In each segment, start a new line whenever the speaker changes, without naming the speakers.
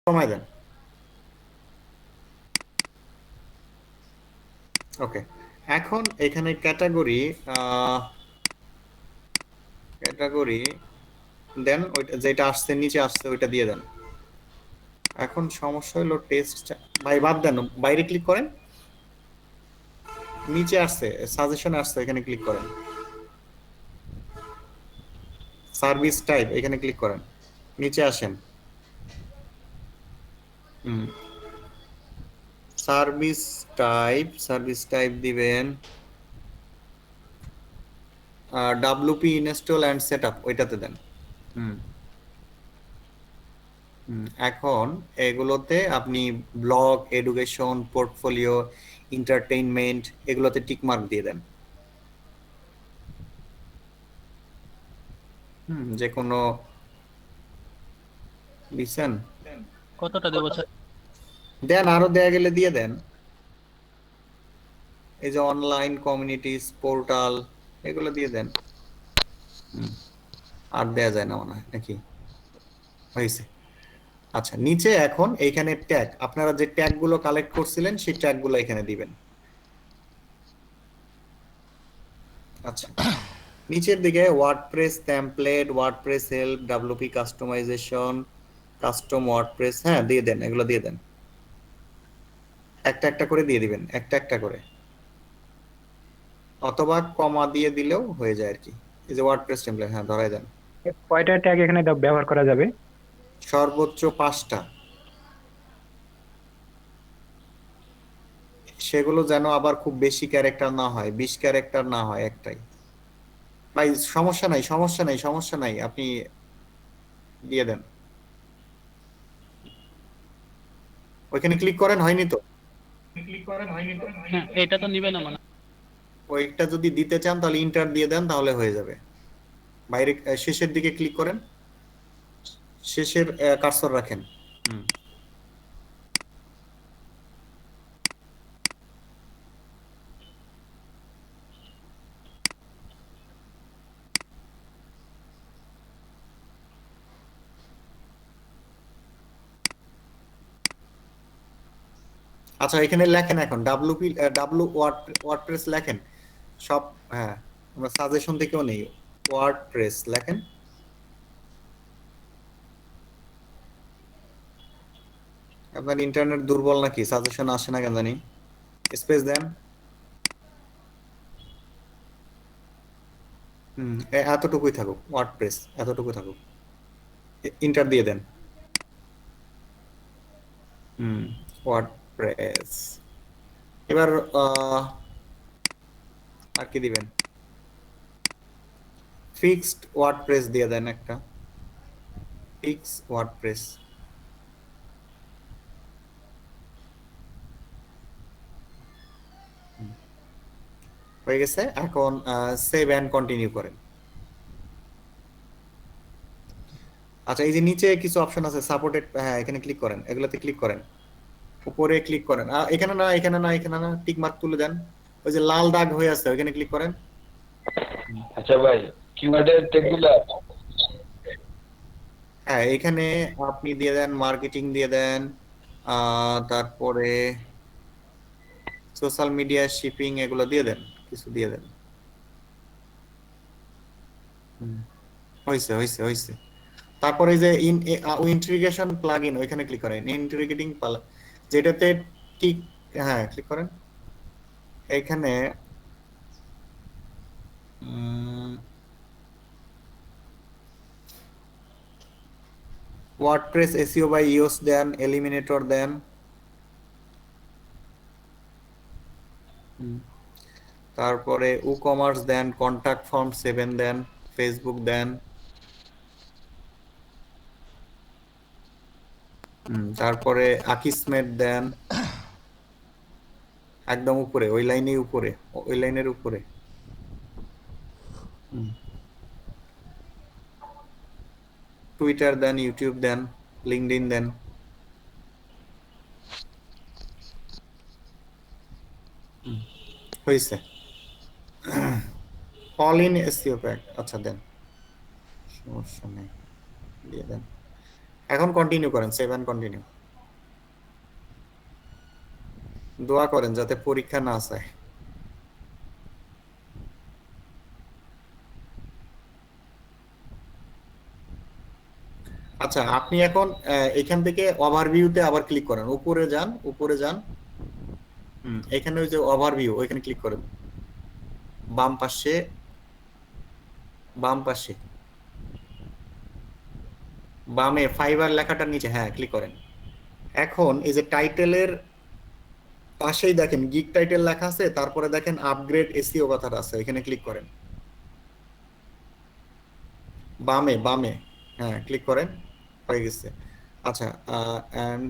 কমাই দেন। ওকে, এখন এখানে ক্যাটাগরি ক্যাটাগরি দেন, ওইটা যেটা আসছে নিচে আসছে ওইটা দিয়ে দেন। এখন সমস্যা হলো টেস্ট, ভাই বাদ দেন, বাইরে ক্লিক করেন, নিচে আসছে সাজেশন আসছে, এখানে ক্লিক করেন, সার্ভিস টাইপ এখানে ক্লিক করেন, নিচে আসেন। হুম, সার্ভিস টাইপ দিবেন ডাব্লুপি ইনস্টল অ্যান্ড সেটআপ, ওইটাতে দেন। হুম এখন এগুলোতে আপনি ব্লগ, এডুকেশন, পোর্টফোলিও, এন্টারটেইনমেন্ট এগুলোতে টিক মার্ক দিয়ে দেন। যে কোনো দিচ্ছেন,
কতটা দেবো স্যার?
দেন, আরো দেয়া গেলে দিয়ে দেন। এই যে অনলাইন কমিউনিটিস, পোর্টাল, এগুলো দিয়ে দেন। আর দেয়া যায় না মনে হয়, নাকি হয়েছে? আচ্ছা, নিচে এখন এইখানে ট্যাগ, আপনারা যে ট্যাগ গুলো কালেক্ট করছিলেন সেই ট্যাগ গুলো এখানে দিবেন। আচ্ছা, নিচের দিকে WordPress template, WordPress help, WP customization, custom WordPress, হ্যাঁ দিয়ে দেন, এগুলো দিয়ে দেন। একটা একটা করে দিয়ে দিবেন, একটা একটা করে, অথবা কমা দিয়ে দিলেও হয়ে যায় আর কি। এই যে ওয়ার্ডপ্রেস টেমপ্লেট, হ্যাঁ ধরাই দেন।
কয়টা ট্যাগ এখানে ব্যবহার করা যাবে?
সর্বোচ্চ 5টা। সেগুলো যেন আবার খুব বেশি ক্যারেক্টার না হয়, 20 ক্যারেক্টার না হয়, একটাই। ভাই সমস্যা নাই, সমস্যা নাই, সমস্যা নাই, আপনি দিয়ে দেন। ওইখানে ক্লিক করেন, হয়নি তো?
হ্যাঁ, এটা তো নিবে না মানে।
ওইটা যদি দিতে চান তাহলে ইন্টার দিয়ে দেন, তাহলে হয়ে যাবে। বাইরে শেষের দিকে ক্লিক করেন, শেষের কার্সর রাখেন। হুম আচ্ছা, এখানে লেখেন এখন ডাব্লুপি, ওয়ার্ডপ্রেস লেখেন সব। হ্যাঁ, আমরা সাজেশন থেকেও নেই, ওয়ার্ডপ্রেস লেখেন। আপনার ইন্টারনেট দুর্বল নাকি, সাজেশন আসে না কেন জানি, স্পেস দেন। এতটুকুই থাকুক, ওয়ার্ডপ্রেস এতটুকু থাকুক, ইন্টার দিয়ে দেন। হুম ওয়ার্ডপ্রেস। এবার আর কি দিবেন? ফিক্সড ওয়ার্ডপ্রেস দিয়ে দেন একটা, ফিক্স ওয়ার্ডপ্রেস। হয়ে গেছে, এখন সেভ এন্ড কন্টিনিউ করেন। আচ্ছা, এই যে নিচে কিছু অপশন আছে সাপোর্টেড, হ্যাঁ এখানে ক্লিক করেন, এগুলোতে ক্লিক করেন, উপরে ক্লিক করেন, এখানে না, এখানে না, এখানে না, টিক মার্ক তুলে দেন। ওই যে লাল দাগ হয়ে আছে ওইখানে ক্লিক করেন।
আচ্ছা ভাই, কিওয়ার্ডের ট্যাগগুলা
হ্যাঁ, এখানে আপনি দিয়ে দেন মার্কেটিং দিয়ে দেন, তারপরে সোশ্যাল মিডিয়া, শিপিং, এগুলো দিয়ে দেন, কিছু দিয়ে দেন। হয়েছে, হয়েছে, হয়েছে। তারপরে যে ইন্টিগ্রেশন প্লাগইন, ওইখানে ক্লিক করেন, ইন্টিগ্রেটিং যেটাতে টিক, হ্যাঁ ক্লিক করেন। এখানে ওয়ার্ডপ্রেস এসইও বাই ইওস দেন, এলিমিনেটর দেন। তারপরে ই কমার্স দেন, কন্টাক্ট ফর্ম 7 দেন, ফেসবুক দেন। তারপরে আকিসমেট দেন, একদম উপরে ওই লাইনের উপরে, ওই লাইনের উপরে। টুইটার দেন, ইউটিউব দেন, লিঙ্কডইন দেন। হয়েছে, অল ইন এসইও প্যাক, আচ্ছা দেন, সমস্যা নেই, দিয়ে দেন। এখন কন্টিনিউ করেন, সেভ এন্ড কন্টিনিউ। দোয়া করেন যাতে পরীক্ষা না আসে। আচ্ছা, আপনি এখন এখান থেকে ওভারভিউতে আবার ক্লিক করেন, উপরে যান, উপরে যান। এখানে ওই যে ওভারভিউ, ওইখানে ক্লিক করেন, বাম পাশে, বাম পাশে, বামে ফাইবার লেখাটার নিচে, হ্যাঁ ক্লিক করেন। এখন এই যে টাইটেলের পাশেই দেখেন গিগ টাইটেল লেখা আছে, তারপরে দেখেন আপগ্রেড এসইও কথাটা আছে, এখানে ক্লিক করেন, বামে বামে, হ্যাঁ ক্লিক করেন, হয়ে গেছে। আচ্ছা, and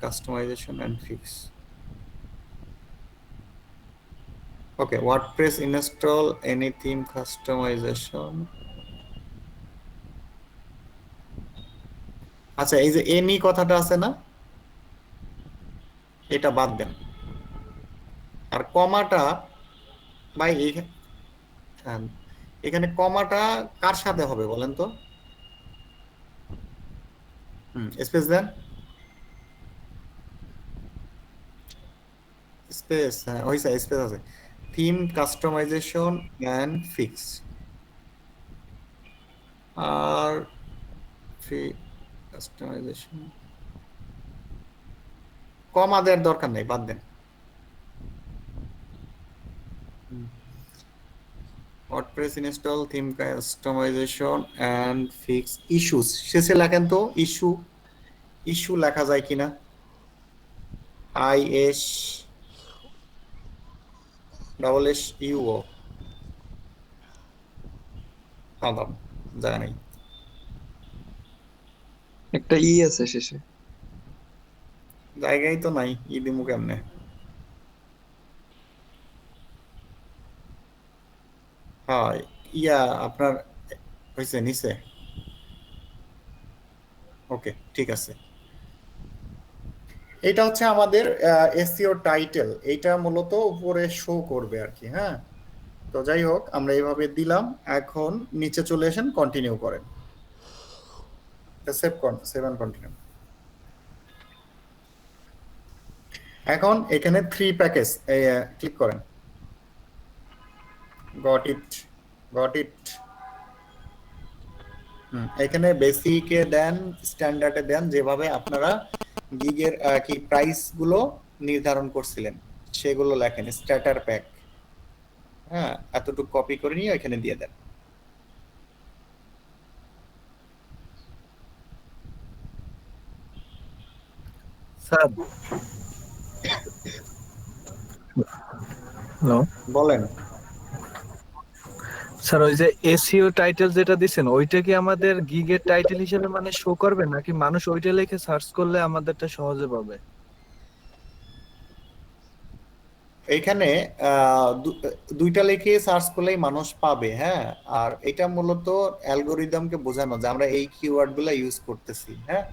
customization and fix, okay, WordPress install any theme customization. আচ্ছা, এই যে এনি কথাটা আছে না, এটা বাদ দেন। আর কমাটা, ভাই হ্যাঁ, কমাটা কার সাথে হবে বলেন তো? স্পেস দেন, স্পেস, হ্যাঁ হইছে, স্পেস আছে। থিম কাস্টমাইজেশন এন্ড ফিক্স, আর ফি কাস্টমাইজেশন, কমা দেওয়ার দরকার নেই, বাদ দেন। WordPress install theme customization and fix issues, শেষে লেখেন তো ইস্যু, ইস্যু লেখা যায় কিনা, IS ডাবল SUO, আদাব, যায় নাই।
একটা ই আছে শেষে।
জায়গায় তো নাই, দিমু কেমনে? হ্যাঁ, ইয়া আপনার হয়েছে নিচে, ওকে ঠিক আছে। এটা হচ্ছে আমাদের এসইও টাইটেল, এটা মূলত উপরে শো করবে আর কি, হ্যাঁ। তো যাই হোক, আমরা এইভাবে দিলাম। এখন নিচে চলে আসেন, কন্টিনিউ করেন, সেভ অ্যান্ড কন্টিনিউ। এখন এখানে 3 প্যাকেজ ক্লিক করেন, গট ইট, গট ইট। এখানে বেসিকে দেন, স্ট্যান্ডার্ডে দেন, যেভাবে আপনারা গিগের কি প্রাইস গুলো নির্ধারণ করছিলেন সেগুলো লেখেন, স্ট্যাটার প্যাক, হ্যাঁ এতটুকু কপি করে নিয়ে এখানে দিয়ে দেন।
স্যার, হ্যালো
বলেন।
স্যার, ওই যে এসইও টাইটেল যেটা দিছেন ওইটা কি আমাদের গিগের টাইটেল হিসেবে মানে শো করবে, নাকি মানুষ ওইটা লিখে সার্চ করলে আমাদেরটা সহজে পাবে?
এইখানে দুইটা লিখে সার্চ করলেই মানুষ পাবে, হ্যাঁ। আর এটা মূলত অ্যালগোরিদমকে বোঝানো যে আমরা এই কিওয়ার্ড গুলা ইউজ করতেছি, হ্যাঁ,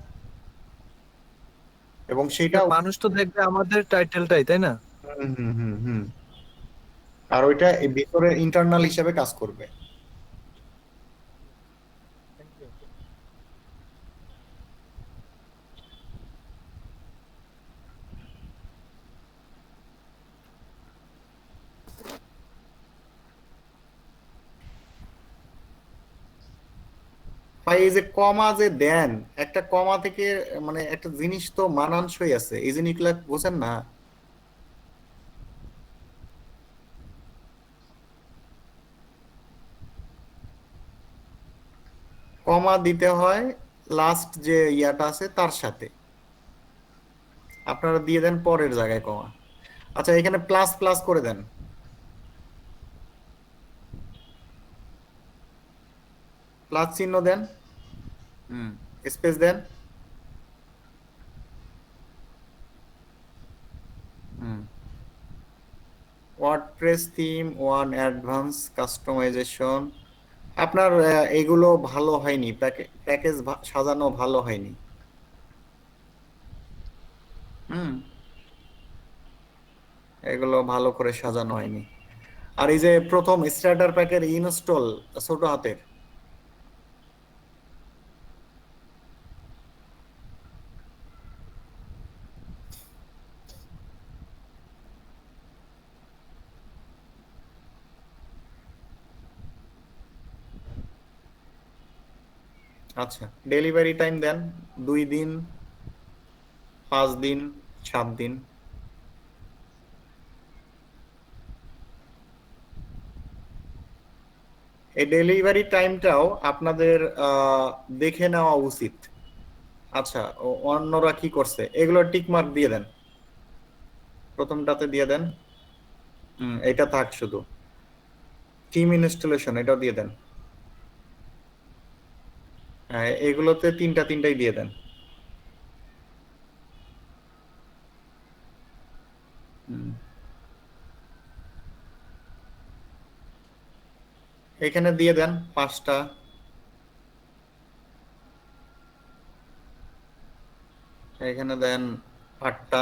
এবং সেটা
মানুষ তো দেখবে আমাদের টাইটেলটাই, তাই না?
হুম হুম হুম হুম। আর ওইটা এই ভিতরে ইন্টারনাল হিসেবে কাজ করবে। ভাই এই যে কমা যে দেন, একটা কমা থেকে মানে একটা জিনিস তো মানানসই আছে, এই জিনিসগুলা বোঝেন না? কমা দিতে হয় লাস্ট যে ইয়াটা আছে তার সাথে, আপনারা দিয়ে দেন পরের জায়গায় কমা। আচ্ছা, এখানে প্লাস প্লাস করে দেন, প্লাস চিহ্ন দেন, স্পেস দেন, ওয়ার্ডপ্রেস থিম 1 অ্যাডভান্স কাস্টমাইজেশন। আপনার এগুলো ভালো হয়নি, প্যাকেজ সাজানো ভালো হয়নি। হুম, এগুলো ভালো করে সাজানো হয়নি। আর এই যে প্রথম স্টার্টার প্যাকের ইনস্টল ছোট হাতের, আচ্ছা, ডেলিভারি টাইম দেন 2 দিন, 5 দিন, 7 দিন। এই ডেলিভারি টাইমটাও আপনাদের দেখে নেওয়া উচিত। আচ্ছা, অন্যরা কি করছে এগুলো টিক মার্ক দিয়ে দেন, প্রথমটাতে দিয়ে দেন। এটা থাক শুধু। টিম ইনস্টলেশন এটাও দিয়ে দেন। হ্যাঁ, এগুলোতে তিনটাই দিয়ে দেন। এখানে দিয়ে দেন 5টা। এখানে দেন 8টা।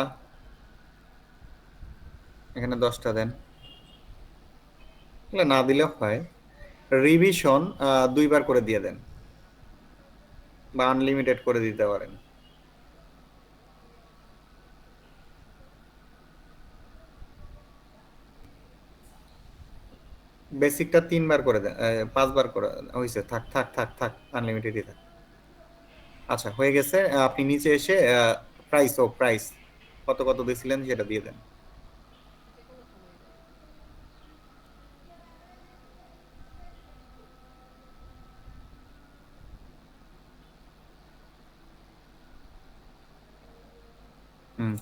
এখানে 10টা দেন। এগুলো না দিলে হয়। রিভিশন 2বার করে দিয়ে দেন, বা আনলিমিটেড করে দিতে পারেন। বেসিকটা 3বার করে দেন, 5বার করে হয়েছে। থাক থাক থাক থাক, আনলিমিটেডই থাক। আচ্ছা, হয়ে গেছে। আপনি নিচে এসে প্রাইস কত কত দিয়েছিলেন সেটা দিয়ে দেন।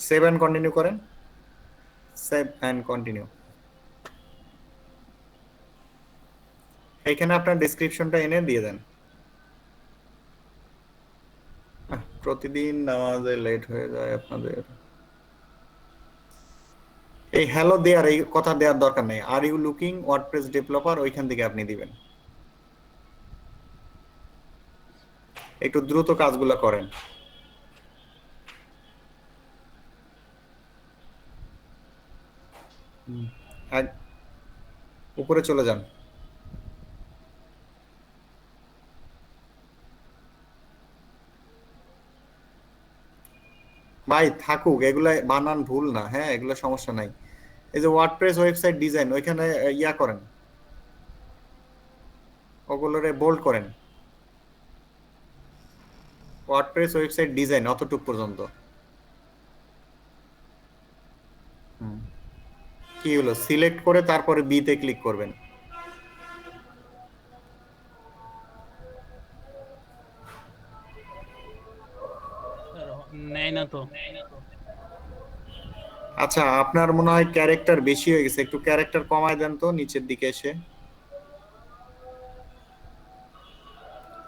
সেভ অ্যান্ড কন্টিনিউ করেন। Save and continue. এখানে আপনার ডেসক্রিপশনটা এনে দিয়ে দেন। প্রতিদিন নামাজে লেট হয়ে যায় আপনাদের। এই হ্যালো দেয়ার, এই কথা দেওয়ার দরকার নেই। Are you looking WordPress developer, ওইখান থেকে আপনি দিবেন। একটু দ্রুত কাজগুলো করেন। উপরে চলে যান। ভাই থাকুক, এগুলা বানান ভুল না, হ্যাঁ এগুলো সমস্যা নাই। এই যে ওয়ার্ডপ্রেস ওয়েবসাইট ডিজাইন, ওইখানে ইয়া করেন, ওগুলোরে বোল্ড করেন। ওয়ার্ডপ্রেস ওয়েবসাইট ডিজাইন অতটুক পর্যন্ত। কি হলো, সিলেক্ট করে তারপরে বি তে ক্লিক করবেন।
নেয় না তো।
আচ্ছা, আপনার মনে হয় ক্যারেক্টার বেশি হয়ে গেছে, একটু ক্যারেক্টার কমায় দেন তো নিচের দিকে এসে।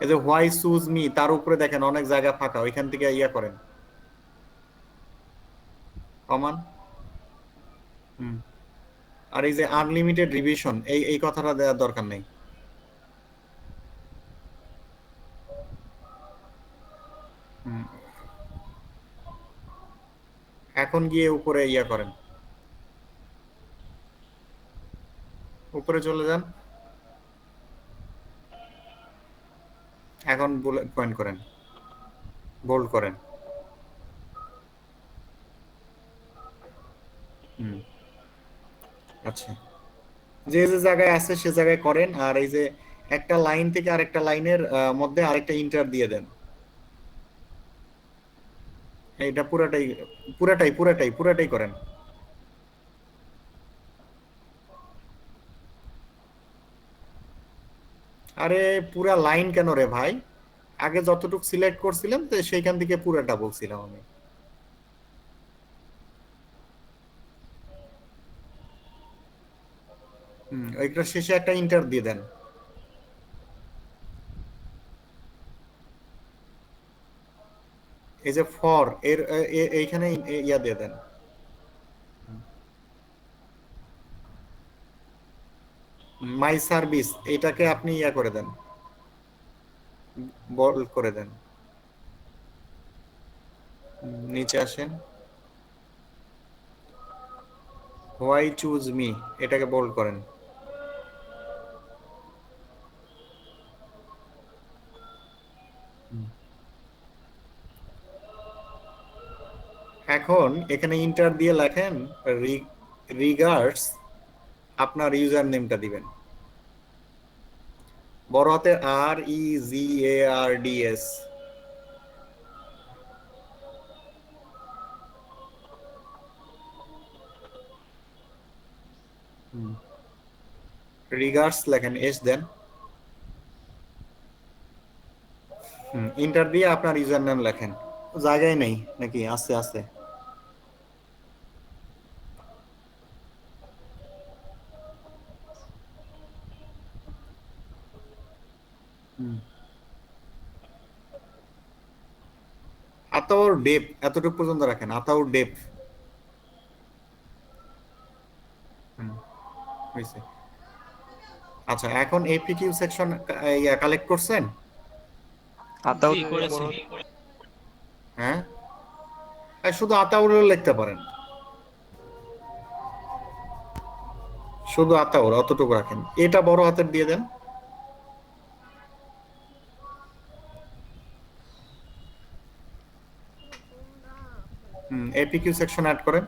এই যে হোয়াই চুজ মি, তার উপরে দেখেন অনেক জায়গা ফাঁকা, ওইখান থেকে ইয়া করেন, কমান। আর এই যে আনলিমিটেড রিভিশন, এই কথাটা দেওয়ার দরকার নেই। এখন গিয়ে উপরে ইয়া করেন, উপরে চলে যান। এখন বুলেট পয়েন্ট করেন, বোল্ড করেন। আচ্ছা, যে যে জায়গায় আছে সে জায়গায় করেন। আর এই যে একটা লাইন থেকে আরেকটা লাইনের মধ্যে আরেকটা ইন্টার দিয়ে দেন। এইটা পুরাটাই পুরাটাই পুরাটাই পুরাটাই করেন। আরে পুরা লাইন কেন রে ভাই, আগে যতটুকু সিলেক্ট করছিলাম তো সেইখান থেকে পুরাটা বলছিলাম আমি। ওইটা শেষে একটা ইন্টার দিয়ে দেন। এই যে ফর এর এইখানে ইয়া দিয়ে দেন। মাই সার্ভিস, এটাকে আপনি ইয়া করে দেন, বল করে দেন। নিচে আসেন, হোয়াই চুজ মি, এটাকে বোল্ড করেন। এখন এখানে ইন্টার দিয়ে লেখেন রিগার্ডস, আপনার ইউজার নেমটা দিবেন। বড় হাতের REGARDS। রিগার্ডস লেখেন, এস দেন। ইন্টার দিয়ে আপনার ইউজার নেম লেখেন। জায়গায় নেই নাকি? আছে আছে। আতাউর ডেপ এতটুকু পর্যন্ত রাখেন, আতাউর ডেপ। হয়েছে। আচ্ছা, এখন এপিকিউ সেকশন কালেক্ট করছেন?
আতাউর
জি করেছি।
হ্যাঁ, শুধু আতাউরও লিখতে পারেন, শুধু আতাউর অতটুকু রাখেন। এটা বড় হাতের দিয়ে দেন। এপিকিউ সেকশন অ্যাড করেন।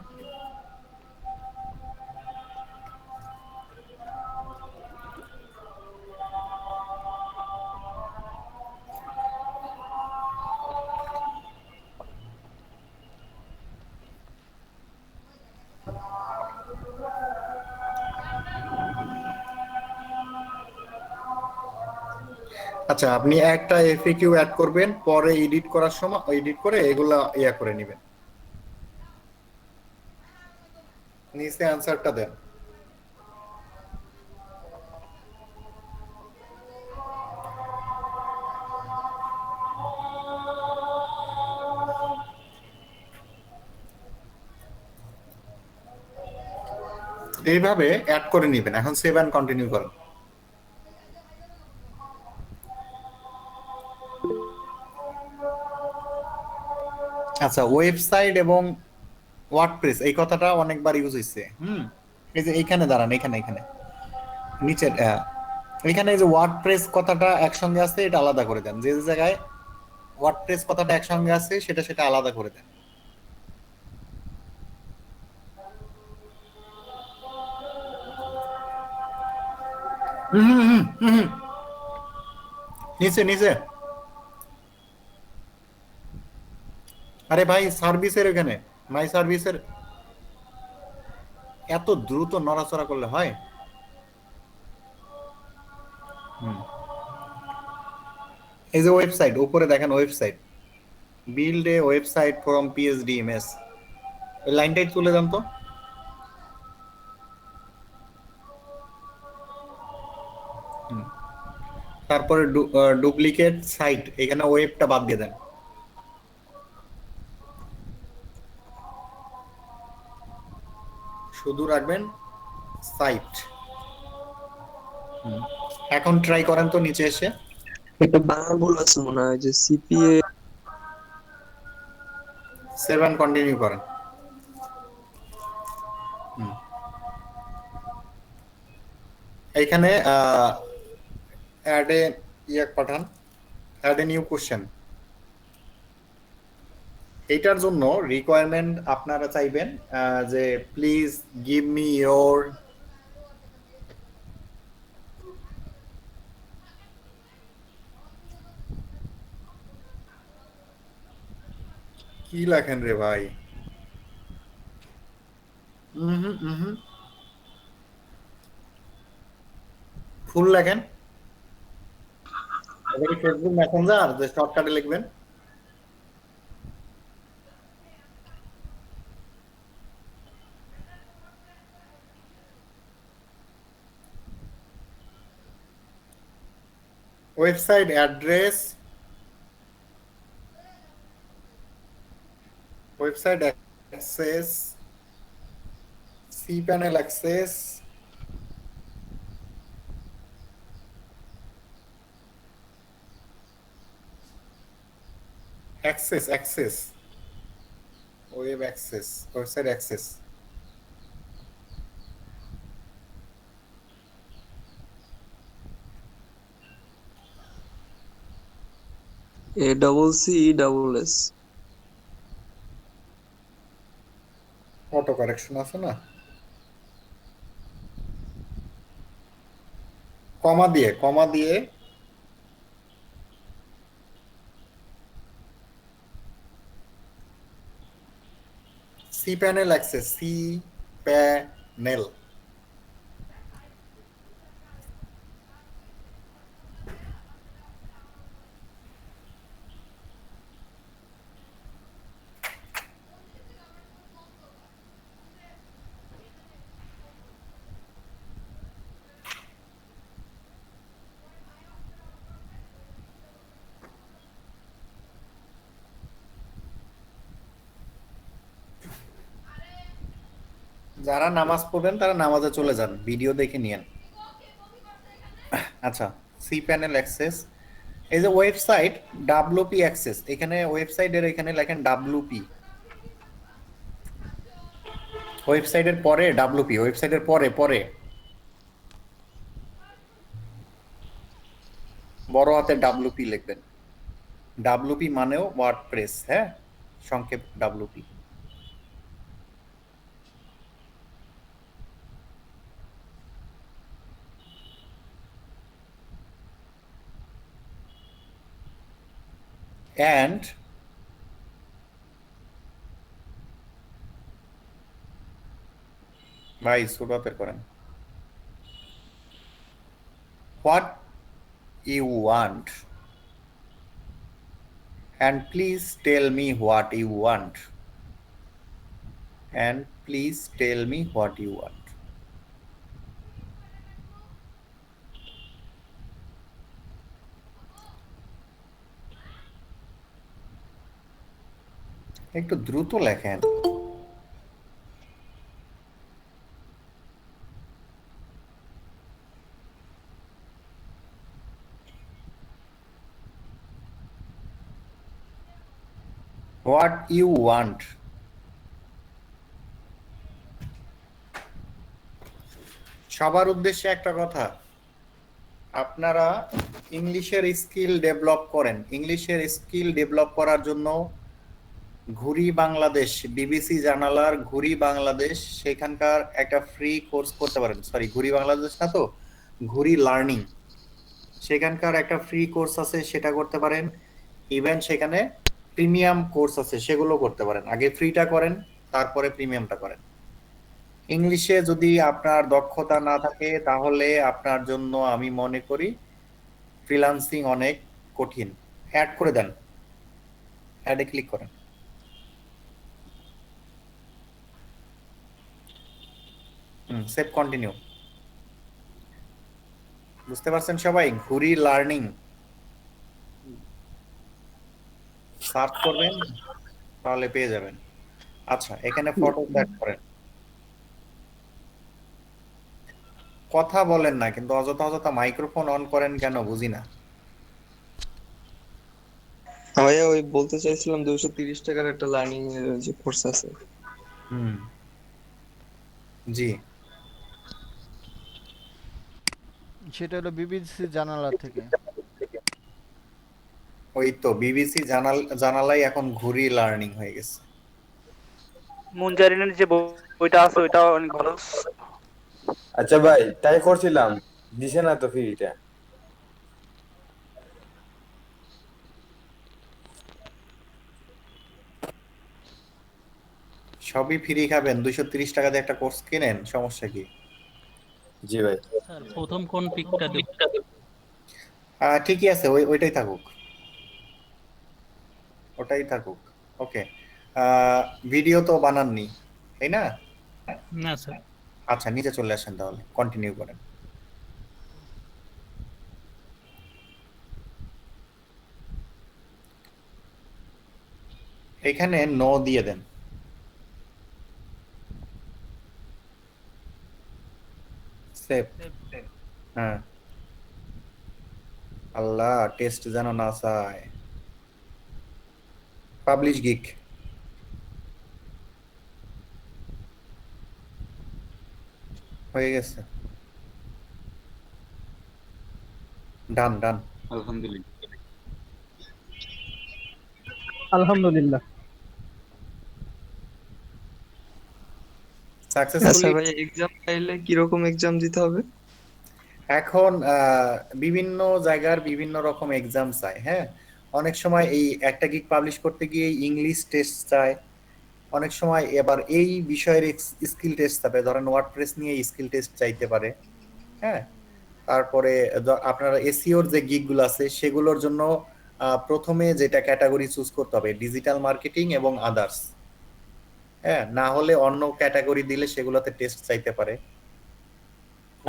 আচ্ছা, আপনি একটা এফএকিউ অ্যাড করবেন, পরে এডিট করার সময় এডিট করে এগুলা করে নেবেন। নিচে অ্যানসারটা দেন। এইভাবে অ্যাড করে নেবেন। এখন সেভ এন্ড কন্টিনিউ করেন। আচ্ছা, ওয়েবসাইট এবং ওয়ার্ডপ্রেস এই কথাটা অনেকবার ইউজ হয়েছে। এই যে এইখানে দাঁড়ান, এখানে এখানে নিচে এখানে এই যে ওয়ার্ডপ্রেস কথাটা একসঙ্গে আছে, এটা আলাদা করে দেন। যে যে জায়গায় ওয়ার্ডপ্রেস কথাটা একসঙ্গে আছে সেটা সেটা আলাদা করে দেন। নিচে নিচে। আরে ভাই, সার্ভিসের এখানে মাই সার্ভিসের এত দ্রুত নড়াচড়া করলে হয়? এই যে ওয়েবসাইট উপরে দেখেন, website build a website from PHDMS, ওই লাইনটাই তুলে দেন তো। তারপরে ডুপ্লিকেট সাইট, এখানে ওয়েবটা বাদ দিয়ে দেন, শুধু রাখবেন সাইট। এখন ট্রাই করেন তো নিচে এসে।
একটা বাংলা ভুল আছে মনে হয়, যে সিপিএ।
সেভ কন্টিনিউ করেন। এখানে অ্যাড এ পাঠান, অ্যাড এ নিউ কোশ্চেন। এইটার জন্য রিকোয়ারমেন্ট আপনারা চাইবেন যে প্লিজ গিভ মি ইয়োর কি লেখেন রে ভাই? ফুল লেখেন। ফেসবুক মেসেঞ্জার যে শর্টকাটে লিখবেন। Website address, website access, cPanel access, access web access, website access.
ACCESS।
Auto correction আছে না? কমা দিয়ে cPanel access, cPanel. যারা নামাজ পড়বেন তারা নামাজে চলে যান, ভিডিও দেখে নিয়েন। আচ্ছা, cPanel অ্যাক্সেস, এই যে ওয়েবসাইট WP অ্যাক্সেস, এখানে ওয়েবসাইটের এখানে লেখেন WP, ওয়েবসাইটের পরে WP, ওয়েবসাইটের পরে পরে বড় হাতে WP লিখবেন। WP মানেও ওয়ার্ডপ্রেস, হ্যাঁ, সংক্ষেপ WP। and ভাই সুরাতের করেন, what you want and please tell me what you want, and please tell me what you want. একটু দ্রুত লেখেন। What you want. সবার উদ্দেশ্যে একটা কথা, আপনারা ইংলিশের স্কিল ডেভেলপ করেন। ইংলিশের স্কিল ডেভেলপ করার জন্য ঘুরি বাংলাদেশ, বিবিসি জানালার ঘুরি বাংলাদেশ, সেখানকার একটা ফ্রি কোর্স করতে পারেন। সরি, ঘুরি বাংলাদেশ না তো, ঘুরি লার্নিং, সেখানকার একটা ফ্রি কোর্স আছে, সেটা করতে পারেন। ইভেন সেখানে প্রিমিয়াম কোর্স আছে, সেগুলো করতে পারেন। আগে ফ্রিটা করেন, তারপরে প্রিমিয়ামটা করেন। ইংলিশে যদি আপনার দক্ষতা না থাকে তাহলে আপনার জন্য আমি মনে করি ফ্রিল্যান্সিং অনেক কঠিন। অ্যাড করে দেন, অ্যাডে ক্লিক করেন। Save continue. বুঝতে পারছেন সবাই? ঘুরি লার্নিং সার্চ করবেন, তাহলে পেয়ে যাবেন। আচ্ছা, এখানে ফটো অ্যাড করেন। কথা বলেন না কিন্তু, অযথা অযথা মাইক্রোফোন অন করেন কেন বুঝি না।
ভাইয়া ওই বলতে চাইছিলাম 230 টাকার একটা লার্নিং এর যে কোর্স আছে।
জি,
সেটা হলো বিবিসি জানালা থেকে।
ওই তো বিবিসি জানালাই এখন ঘুরি লার্নিং হয়ে গেছে।
মুনজারিনের যে বইটা আছে ওইটা অনেক ভালো।
আচ্ছা ভাই, তাই করছিলাম, দিছে না তো ফ্রিটা।
সবই ফ্রি খাবেন, 230 টাকা দিয়ে একটা কোর্স কিনেন, সমস্যা কি?
জি ভাই।
স্যার প্রথম কোন পিকটা দেব?
ঠিকই আছে, ওইটাই থাকুক, ওটাই থাকুক। ওকে, ভিডিও তো বানাননি তাই না?
না স্যার।
আচ্ছা, নিচে চলে আসেন, তাহলে কন্টিনিউ করেন। এখানে নো দিয়ে দেন। সেভ। হ্যাঁ, আল্লাহ, টেস্ট যেন না চায়। Publish geek. হয়ে গেছে, ডান ডান।
আলহামদুলিল্লাহ।
আচ্ছা
সাকসেসফুলি।
ভাই, এক্সাম চাইলে কিরকম এক্সাম দিতে হবে?
এখন বিভিন্ন জায়গার বিভিন্ন রকম এক্সাম চায়। হ্যাঁ, অনেক সময় এই একটা গিগ পাবলিশ করতে গিয়ে ইংলিশ টেস্ট চায়, অনেক সময় এবার এই বিষয়ের স্কিল টেস্ট চাবে, ধরেন ওয়ার্ডপ্রেস নিয়ে স্কিল টেস্ট চাইতে পারে। হ্যাঁ, তারপরে আপনার এসইওর যে গিগ গুলো আছে সেগুলোর জন্য প্রথমে যেটা ক্যাটাগরি চুজ করতে হবে ডিজিটাল মার্কেটিং এবং আদার্স। হ্যাঁ, না হলে অন্য ক্যাটাগরি দিলে সেগুলোতে টেস্ট চাইতে পারে।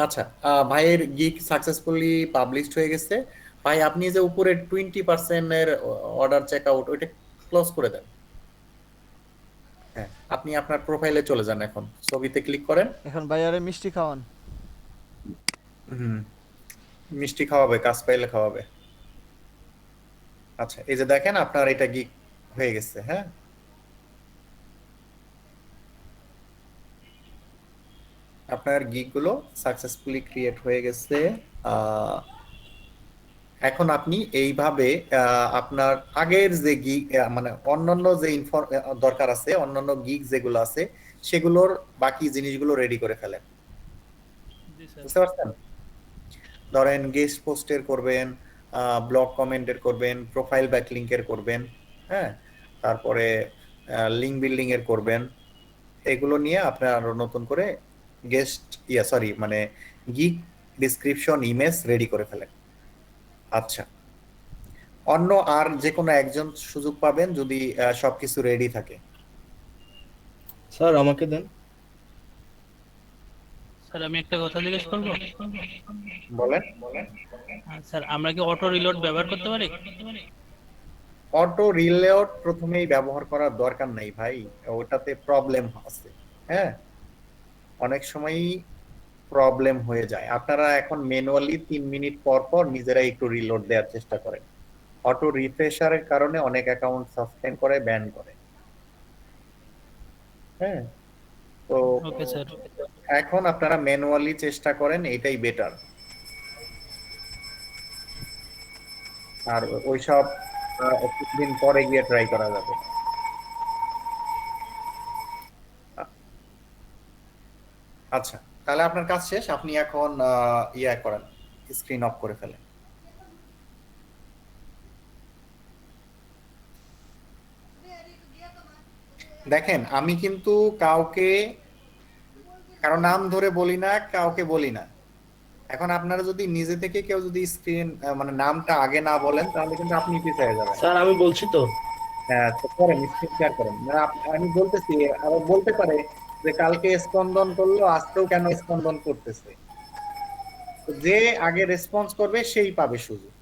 আচ্ছা, ভাইয়ের গিগ সাকসেসফুলি পাবলিশড হয়ে গেছে। ভাই আপনি যে উপরে 20% এর অর্ডার চেক আউট ওইটা ক্লোজ করে দেন। হ্যাঁ, আপনি আপনার প্রোফাইলে চলে যান, এখন ছবিতে ক্লিক করেন।
এখন ভাইয়ারে মিষ্টি খাওয়ান।
মিষ্টি খাওয়াবে, কাজ পাইলে খাওয়াবে। আচ্ছা, এই যে দেখেন আপনার এটা গিগ হয়ে গেছে। হ্যাঁ, আপনার গিগ গুলো সাকসেসফুলি ক্রিয়েট হয়ে গেছে। এখন আপনি এইভাবে আপনার আগের যে গিগ মানে অন্যান্য যে দরকার আছে, অন্যান্য গিগ যেগুলো আছে সেগুলোর বাকি জিনিসগুলো রেডি করে ফেলেন।
জি স্যার।
বুঝতে পারছেন? ধরেন গেস্ট পোস্টের করবেন, ব্লগ কমেন্টের করবেন, প্রোফাইল ব্যাকলিংকের করবেন। হ্যাঁ, তারপরে লিঙ্ক বিল্ডিং এর করবেন। এগুলো নিয়ে আপনি আরো নতুন করে মানে গিগ ডেসক্রিপশন ইমেজ রেডি করে ফেলেন। আচ্ছা, অন্য আর যে কোনো একজন সুযোগ পাবেন যদি সবকিছু রেডি থাকে।
স্যার আমাকে দেন।
স্যার আমি একটা কথা জিজ্ঞেস করবো।
বলেন।
স্যার আমরা কি অটো রিলোড ব্যবহার করতে পারি?
অটো রিলোড প্রথমেই ব্যবহার করার দরকার নাই ভাই, ওটাতে প্রবলেম আছে। হ্যাঁ, অনেক সময়ই প্রবলেম হয়ে যায়। আপনারা এখন ম্যানুয়ালি 3 মিনিট পর পর নিজেরাই একটু রিলোড দেওয়ার চেষ্টা করেন। অটো রিফ্রেশারের কারণে অনেক অ্যাকাউন্ট সাসপেন্ড করে, ব্যান করে। হ্যাঁ, তো
ওকে স্যার।
এখন আপনারা ম্যানুয়ালি চেষ্টা করেন, এটাই বেটার। আর ওইসব কিছুদিন পরে গিয়ে ট্রাই করা যাবে। আচ্ছা, তাহলে আপনার কাজ শেষ। আপনি এখন ইয়া করেন, স্ক্রিন অফ করে ফেলেন। দেখেন আমি কিন্তু কাউকে কারো নাম ধরে বলি না, কাউকে বলি না। এখন আপনারা যদি নিজে থেকে কেউ যদি স্ক্রিন মানে নামটা আগে না বলেন তাহলে কিন্তু আপনি পিছিয়ে যাবেন।
স্যার আমি বলছি তো।
হ্যাঁ, তো করেন, স্ক্রিন শেয়ার করেন। মানে আমি বলতেছি, আবার বলতে পারে যে কালকে স্পন্দন করলো আজকেও কেন স্পন্দন করতেছে। তো যে আগে রেসপন্স করবে সেই পাবে সুযোগ।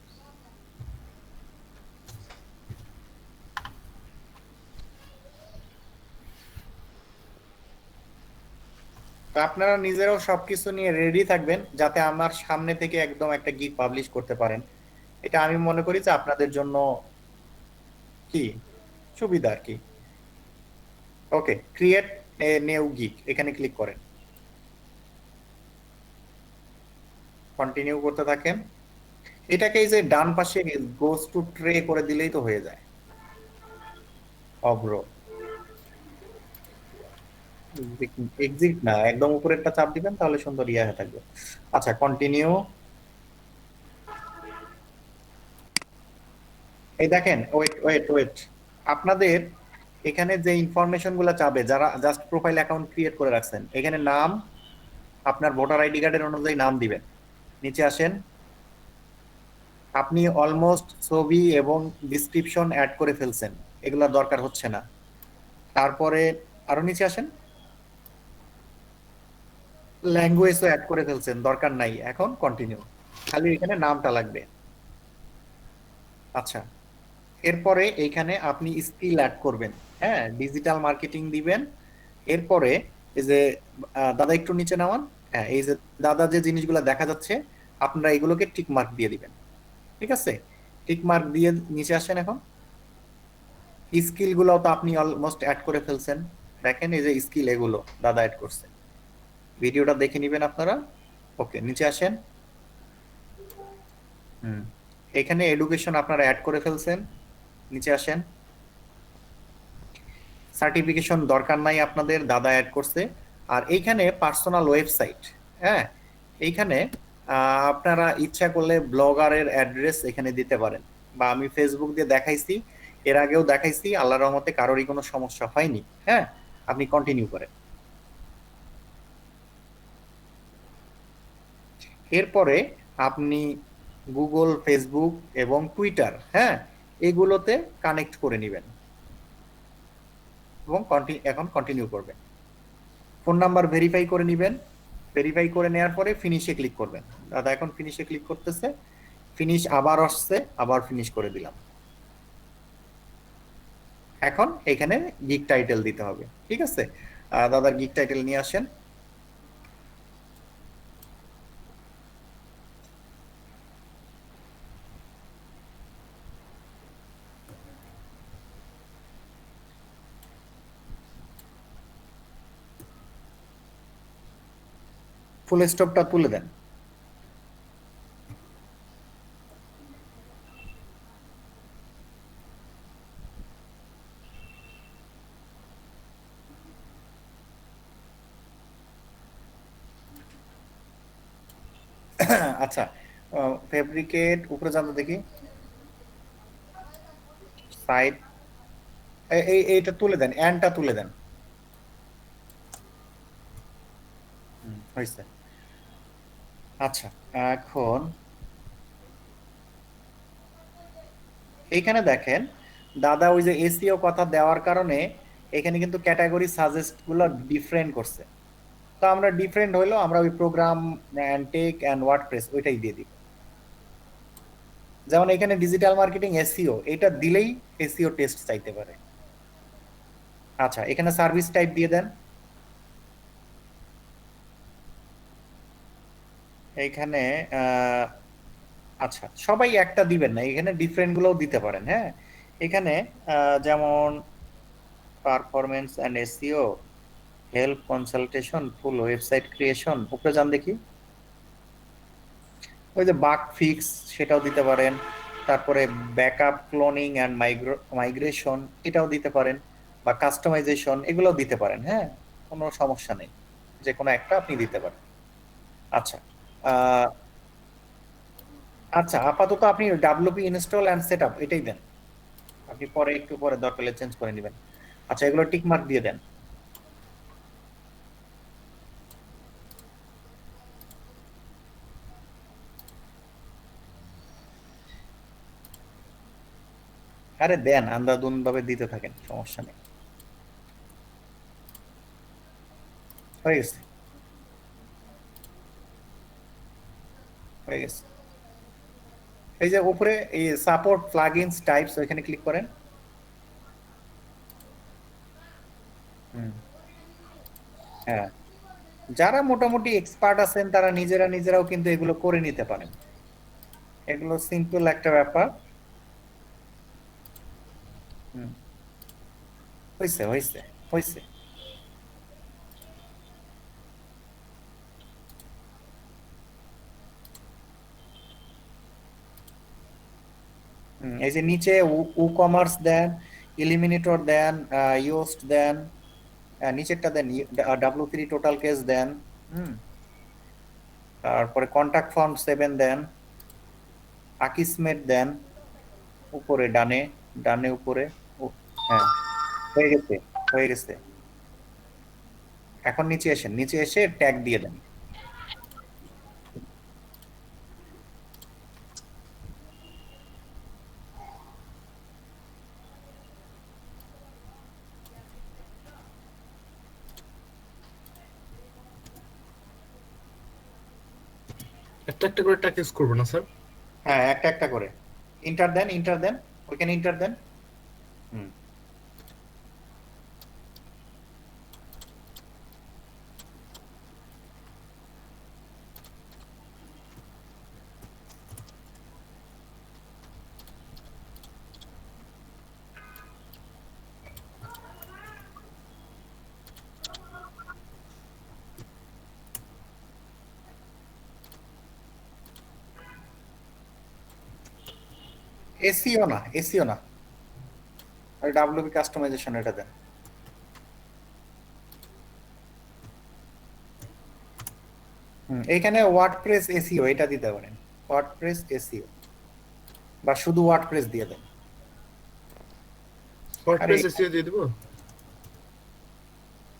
তো আপনারা নিজেরাও সবকিছু নিয়ে রেডি থাকবেন যাতে আমার সামনে থেকে একদম একটা গিগ পাবলিশ করতে পারেন। এটা আমি মনে করি যে আপনাদের জন্য কি সুবিধা আর কি। ওকে, ক্রিয়েট এ নিউ গিগ, এখানে ক্লিক করেন, কন্টিনিউ করতে থাকেন। এটাকে এই যে ডান পাশে গোস টু ট্রে করে দিলেই তো হয়ে যায়। অব্র এক্সিট না, একদম উপরেরটা চাপ দিবেন তাহলে সুন্দর ইয়া হয়ে থাকবে। আচ্ছা, কন্টিনিউ। এই দেখেন, ওয়েট ওয়েট ওয়েট, আপনাদের এখানে যে ইনফরমেশন গুলা চাবে, যারা জাস্ট প্রোফাইল অ্যাকাউন্ট ক্রিয়েট করে রাখছেন, এখানে নাম, আপনার ভোটার আইডি কার্ডের অনুযায়ী নাম দিবেন। নিচে আসেন, আপনি অলমোস্ট ছবি এবং ডিসক্রিপশন অ্যাড করে ফেলছেন, এগুলা দরকার হচ্ছে না। তারপরে আরো নিচে আসেন, ল্যাঙ্গুয়েজও অ্যাড করে ফেলছেন, দরকার নাই। এখন কন্টিনিউ, খালি এখানে নামটা লাগবে। আচ্ছা, এরপরে এইখানে আপনি স্কিল অ্যাড করবেন। হ্যাঁ, ডিজিটাল মার্কেটিং দিবেন। এরপরে এই যে দাদা একটু নিচে নামান। হ্যাঁ, এই যে দাদা যে জিনিসগুলো দেখা যাচ্ছে আপনারা এগুলোকে টিক মার্ক দিয়ে দিবেন। ঠিক আছে, টিক মার্ক দিয়ে নিচে আসেন। এখন স্কিল গুলো তো আপনি অলমোস্ট অ্যাড করে ফেলছেন। দেখেন এই যে স্কিল, এগুলো দাদা অ্যাড করছে, ভিডিওটা দেখে নিবেন আপনারা। ওকে, নিচে আসেন। এখানে এডুকেশন আপনারা অ্যাড করে ফেলছেন, নিচে আসেন। সার্টিফিকেশন দরকার নাই আপনাদের, দাদা অ্যাড করছে। আর এইখানে পার্সোনাল ওয়েবসাইট, হ্যাঁ, এইখানে আপনারা ইচ্ছা করলে ব্লগারের অ্যাড্রেস এখানে দিতে পারেন, বা আমি ফেসবুক দিয়ে দেখাইছি এর আগেও দেখাইছি, আল্লাহর রহমতে কারোরই কোনো সমস্যা হয়নি। হ্যাঁ, আপনি কন্টিনিউ করেন। এরপরে আপনি গুগল, ফেসবুক এবং টুইটার, হ্যাঁ, এগুলোতে কানেক্ট করে নেবেন এবং এখন কন্টিনিউ করবেন। ফোন নাম্বার ভেরিফাই করে নেবেন। ভেরিফাই করে নেওয়ার পরে ফিনিশে ক্লিক করবেন। দাদা এখন ফিনিশে ক্লিক করতেছে, ফিনিশ আবার আসছে, আবার ফিনিশ করে দিলাম। এখন এখানে গিগ টাইটেল দিতে হবে, ঠিক আছে? দাদার গিগ টাইটেল নিয়ে আসেন। ফুল স্টপটা তুলে দেন। আচ্ছা, ফেব্রিকেট উপরে জানতে দেখি, সাইড এইটা তুলে দেন, এন্ডটা তুলে দেন। হয়েছে। আচ্ছা, এখন এইখানে দেখেন দাদা ওই যে এসইও কথা দেওয়ার কারণে এখানে কিন্তু ক্যাটাগরি সাজেস্ট গুলো ডিফারেন্ট করছে। তো আমরা ডিফারেন্ট হইলো আমরা ওই program and tech and WordPress ওইটাই দিয়ে দিব। যেমন এখানে ডিজিটাল মার্কেটিং এসইও, এটা দিলেই এসইও টেস্ট চাইতে পারে। আচ্ছা, এখানে সার্ভিস টাইপ দিয়ে দেন। এইখানে আচ্ছা, সবাই একটা দিবেন না, এখানে ডিফারেন্ট গুলোও দিতে পারেন। হ্যাঁ, এখানে যেমন performance and SEO, help consultation, full website creation, উপরে যান দেখি, ওই যে বাগ ফিক্স সেটাও দিতে পারেন। তারপরে ব্যাকআপ, ক্লোনিং এন্ড মাইগ্রেশন এটাও দিতে পারেন, বা কাস্টমাইজেশন এগুলোও দিতে পারেন। হ্যাঁ, কোনো সমস্যা নেই, যে কোনো একটা আপনি দিতে পারেন। আচ্ছা, আচ্ছা, আপাতত আপনি ডাব্লিউপি ইনস্টল এন্ড সেটআপ এটাই দেন। আপনি পরে একটু পরে দরকার হলে চেঞ্জ করে নেবেন। আচ্ছা, এগুলো টিক মার্ক দিয়ে দেন। আরে দেন, আন্দাদুন ভাবে দিতে থাকেন, সমস্যা নেই। হয়ে গেছে, হয়ে গেছে। এই যে উপরে এই সাপোর্ট প্লাগইনস টাইপস, ওইখানে ক্লিক করেন। হ্যাঁ, যারা মোটামুটি এক্সপার্ট আছেন তারা নিজেরাও কিন্তু এগুলো করে নিতে পারেন। এগুলো সিম্পল একটা ব্যাপার। হয়েছে, হয়েছে, হয়েছে। এই যে নিচে উ কমার্স দেন, ইলিমিনেটর দেন, ইয়োস্ট দেন, নিচেরটা দেন W3 টোটাল কেস দেন। তারপরে কন্টাক্ট ফর্ম 7 দেন, আকিসমেট দেন, উপরে ডানে, ডানে উপরে। হ্যাঁ, হয়ে গেছে, হয়ে গেছে। এখন নিচে আসেন, নিচে এসে ট্যাগ দিয়ে দেন।
একটা একটা করে ট্যাগ ইউজ করবো না স্যার?
হ্যাঁ, একটা একটা করে ইন্টার দেন, ইন্টার দেন, ওইখানে ইন্টার দেন। এসইও না, এসইও না, আর ডাব্লিউপি কাস্টমাইজেশন এটা দেন। এইখানে ওয়ার্ডপ্রেস এসইও এটা দিতে পারেন, ওয়ার্ডপ্রেস এসইও, বা শুধু ওয়ার্ডপ্রেস দিয়ে দেন।
ওয়ার্ডপ্রেস এসইও দিয়ে দিব।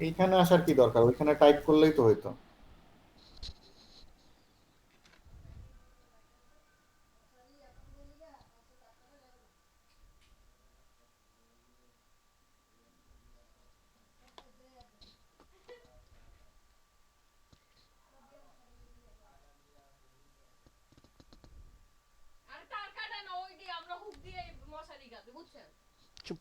এইখানে আসার কি দরকার, ওইখানে টাইপ করলেই তো হইতো।
চুপ।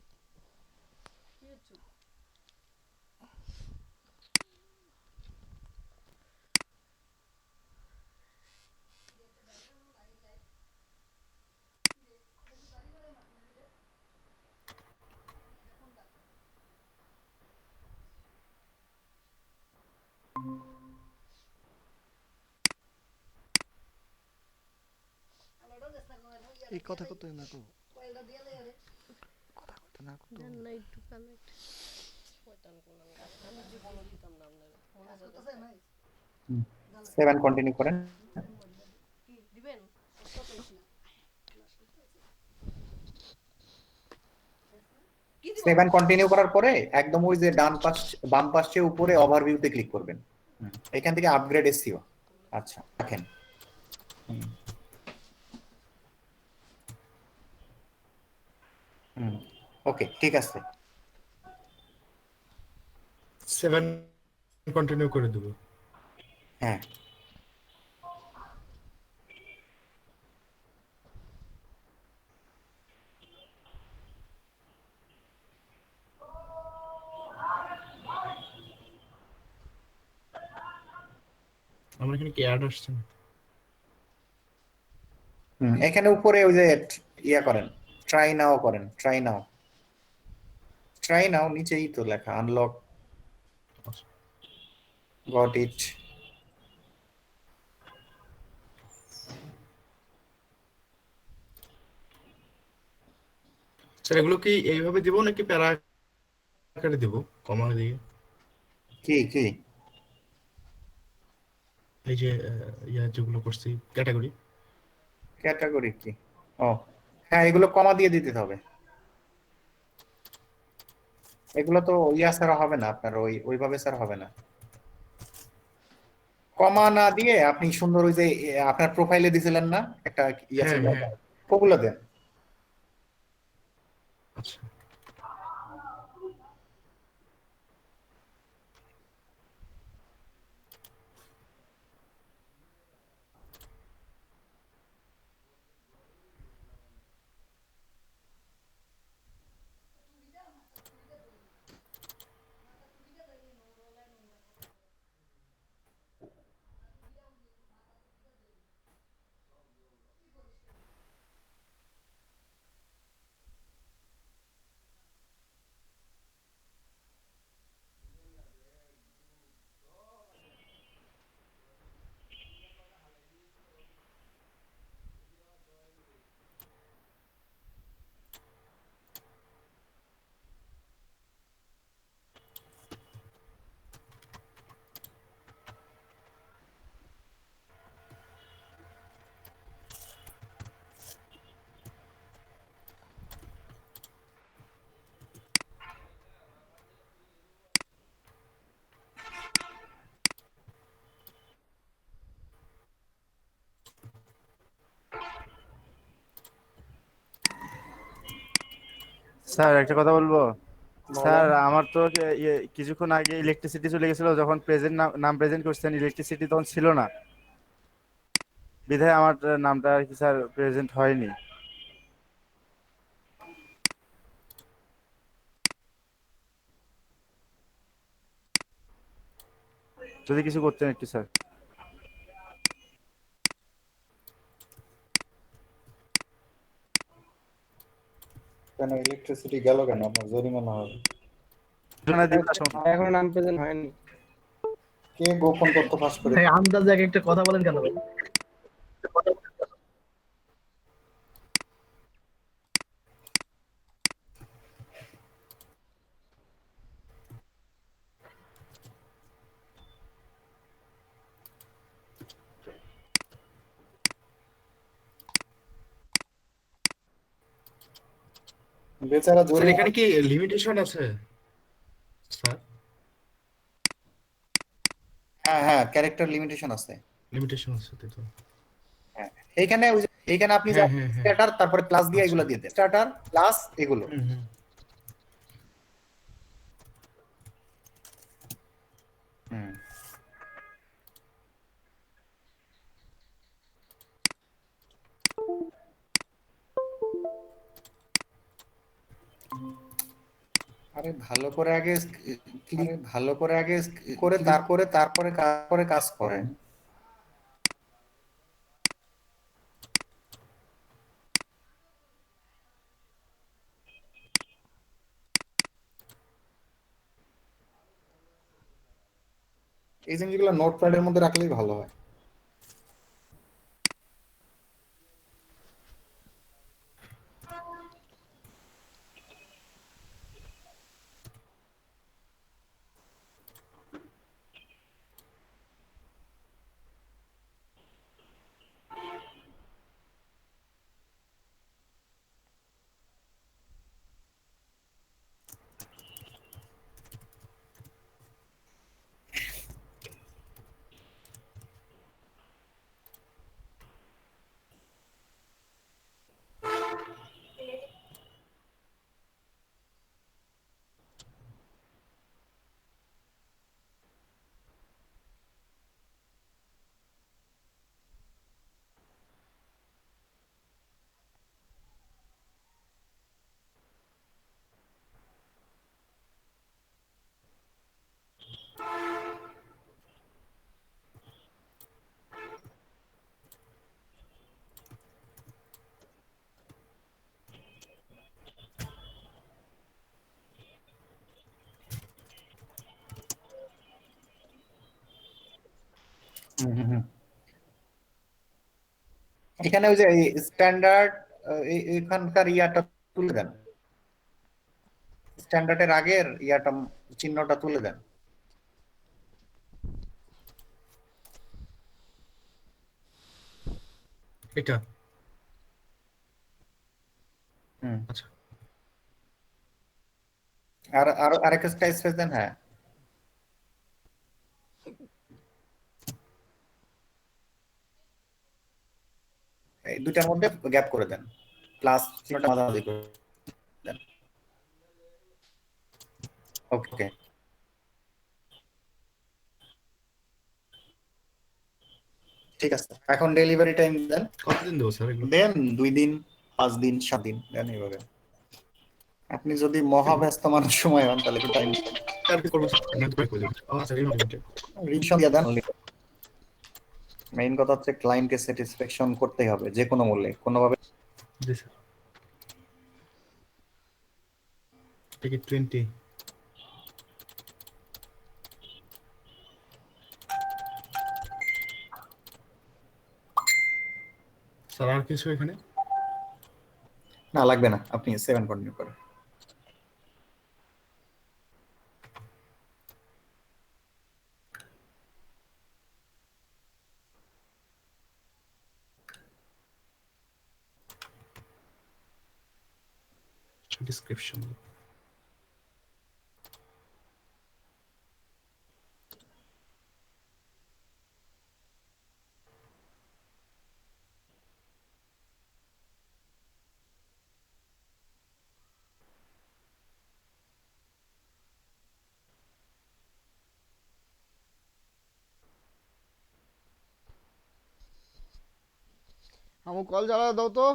এই কথা কত না কো, কথা কত না কত।
সেভেন কন্টিনিউ করেন। 7 কন্টিনিউ করার পরে একদম ওই যে ডান পাশ বাম পাশে উপরে ওভারভিউতে ক্লিক করবেন। এখান থেকে আপগ্রেড এসইও। আচ্ছা রাখেন। ওকে ঠিক আছে।
7 কন্টিনিউ করে দেব।
হ্যাঁ
আমার এখানে কি অ্যাড আসছে না?
এখানে উপরে ওই যে ইয়া করেন, ট্রাই নাও করেন, ট্রাই নাও, ট্রাই নাও নিচেই তো লেখা আনলক, গট ইট।
স্যার এগুলো কি এইভাবে দিব নাকি প্যারা আকারে দিব, কমা দিয়ে?
কি কি
এই যে ইয়া যেগুলো করছি ক্যাটাগরি।
ক্যাটাগরি কি? ও হ্যাঁ, এগুলো কমা দিয়ে দিতে হবে। এগুলো তো ইয়া ছাড়া হবে না আপনার, ওইভাবে ছাড়া হবে না। কমা না দিয়ে আপনি সুন্দর ওই যে আপনার প্রোফাইলে দিছিলেন না একটা ইয়া
হ্যাঁ
ছিল,
হ্যাঁ
ওগুলো দেন।
আচ্ছা।
স্যার একটা কথা বলবো? স্যার
বলেন।
আমার তো কিছুক্ষণ আগে ইলেকট্রিসিটি চলে গেছিল, যখন প্রেজেন্ট নাম প্রেজেন্ট করছেন ইলেকট্রিসিটি তখন ছিল না, বিধায় আমার নামটা আর কি স্যার প্রেজেন্ট হয়নি। যদি কিছু করতেন একটু স্যার।
কেন ইলেকট্রিসিটি গেল কেন? আপনার জরিমানা হবে।
এখনো নাম প্রেজেন্ট হয়নি।
কে গোপন তথ্য ফাঁস করে?
আন্দাজে একটা কথা বলেন কেন?
বেচারা
স্যার
জোরে
এখানে কি লিমিটেশন আছে স্যার?
হ্যাঁ হ্যাঁ ক্যারেক্টার লিমিটেশন আছে।
লিমিটেশন আছে তাই তো?
হ্যাঁ এইখানে এইখানে আপনি
হ্যাঁ হ্যাঁ হ্যাঁ।
স্টার্টার তারপরে প্লাস দিয়ে
আচ্ছা।
এগুলো দিয়ে দেন, স্টার্টার প্লাস এগুলো।
হুম হুম।
হুম আরে ভালো করে আগে করে তারপরে কাজ করেন। এই জিনিসগুলো নোটপ্যাডের মধ্যে রাখলেই ভালো হয়। হুম হুম হুম। এখানে ওই যে স্ট্যান্ডার্ড এখানকার ইয়াটা তুলে দেন, স্ট্যান্ডার্ডের আগের ইয়াটা চিহ্নটা তুলে দেন।
এটা
হুম
আচ্ছা।
আর আর আরেকটা স্পেস দেন। হ্যাঁ এই দুইটার মধ্যে গ্যাপ করে দেন, প্লাস চিহ্নটা মাঝামাঝি করে দেন। ওকে ঠিক আছে, এখন ডেলিভারি টাইম দেন।
কতদিন দেবো স্যার এগুলো?
দেন 2 দিন, 5 দিন, 7 দিন দেন এইভাবে। আপনি যদি মহাব্যস্ত মানুষ সময় হন তাহলে কি টাইম
আর কি করবো স্যার? না তো করে দেবো। আচ্ছা লিমিটেড।
রিভিশন দিয়ে দেন। মেইন কথা হচ্ছে ক্লায়েন্টকে স্যাটিসফ্যাকশন করতেই হবে যে কোনো মূল্যে, কোনোভাবে।
জি স্যার। টিকিট 20। স্যার আর কিছু এখানে?
না লাগবে না, আপনি 7 কন্টিনিউ করেন।
ডিসক্রিপশন।
আমু কল জ্বালা দাও তো।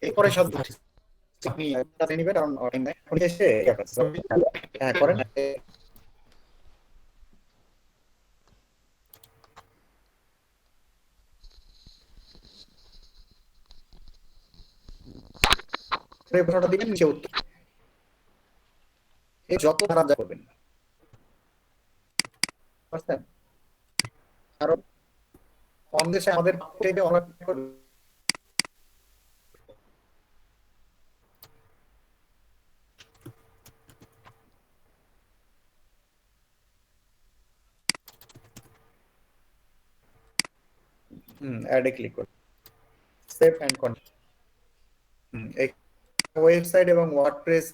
এরপরে সাথে আপনি তাতে নিবেন, কারণ টাইম নাই। আপনি এসে হ্যাঁ করেন। এই প্রশ্নটা দিবেন, নিচে উত্তর। এই যত খারাপ যা করবেন, বুঝছেন? কারণ কম দেশে আমাদের থেকে অনেক করবে। অ্যাডে ক্লিক করুন, সেভ এন্ড কন্টিনিউ। এই ওয়েবসাইট এবং ওয়ার্ডপ্রেস